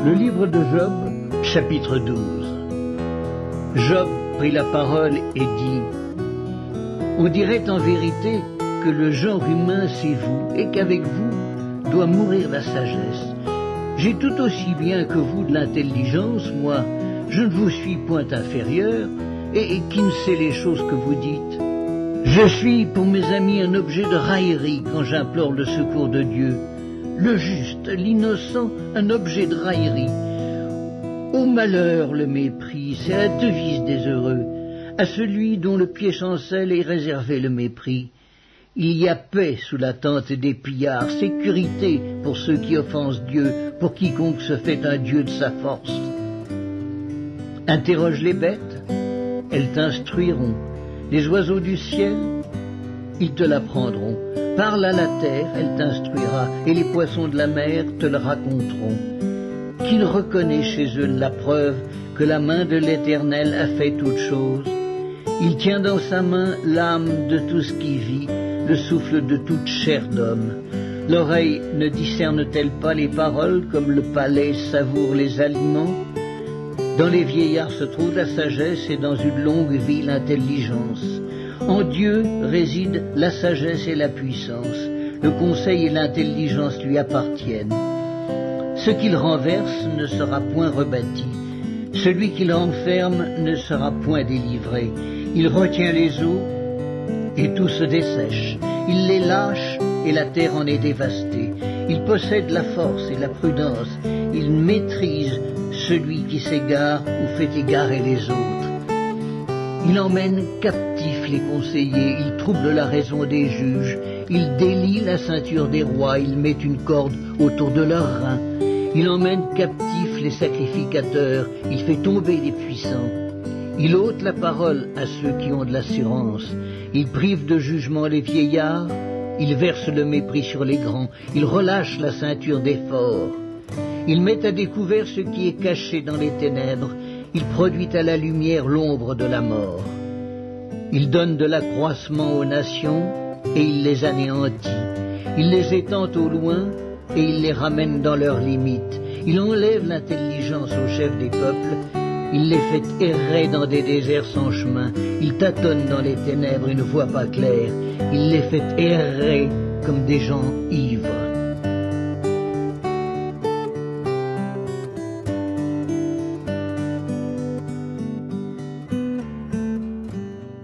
Le livre de Job, chapitre 12. Job prit la parole et dit: On dirait en vérité que le genre humain c'est vous, et qu'avec vous doit mourir la sagesse. J'ai tout aussi bien que vous de l'intelligence, moi, je ne vous suis point inférieur, et qui ne sait les choses que vous dites. Je suis pour mes amis un objet de raillerie quand j'implore le secours de Dieu. Le juste, l'innocent, un objet de raillerie. Au malheur le mépris, c'est la devise des heureux. À celui dont le pied chancelle est réservé le mépris. Il y a paix sous la tente des pillards, sécurité pour ceux qui offensent Dieu, pour quiconque se fait un Dieu de sa force. Interroge les bêtes, elles t'instruiront. Les oiseaux du ciel, ils te l'apprendront. Parle à la terre, elle t'instruira, et les poissons de la mer te le raconteront. Qu'il reconnaît chez eux la preuve que la main de l'Éternel a fait toutes choses. Il tient dans sa main l'âme de tout ce qui vit, le souffle de toute chair d'homme. L'oreille ne discerne-t-elle pas les paroles comme le palais savoure les aliments? Dans les vieillards se trouve la sagesse et dans une longue vie l'intelligence. En Dieu réside la sagesse et la puissance. Le conseil et l'intelligence lui appartiennent. Ce qu'il renverse ne sera point rebâti. Celui qu'il enferme ne sera point délivré. Il retient les eaux et tout se dessèche. Il les lâche et la terre en est dévastée. Il possède la force et la prudence. Il maîtrise celui qui s'égare ou fait égarer les autres. Il emmène captifs les conseillers, il trouble la raison des juges, il délie la ceinture des rois, il met une corde autour de leurs reins. Il emmène captifs les sacrificateurs, il fait tomber les puissants. Il ôte la parole à ceux qui ont de l'assurance. Il prive de jugement les vieillards, il verse le mépris sur les grands, il relâche la ceinture des forts. Il met à découvert ce qui est caché dans les ténèbres, il produit à la lumière l'ombre de la mort. Il donne de l'accroissement aux nations et il les anéantit. Il les étend au loin et il les ramène dans leurs limites. Il enlève l'intelligence aux chefs des peuples, il les fait errer dans des déserts sans chemin. Il tâtonne dans les ténèbres et ne voit pas clair. Il les fait errer comme des gens ivres.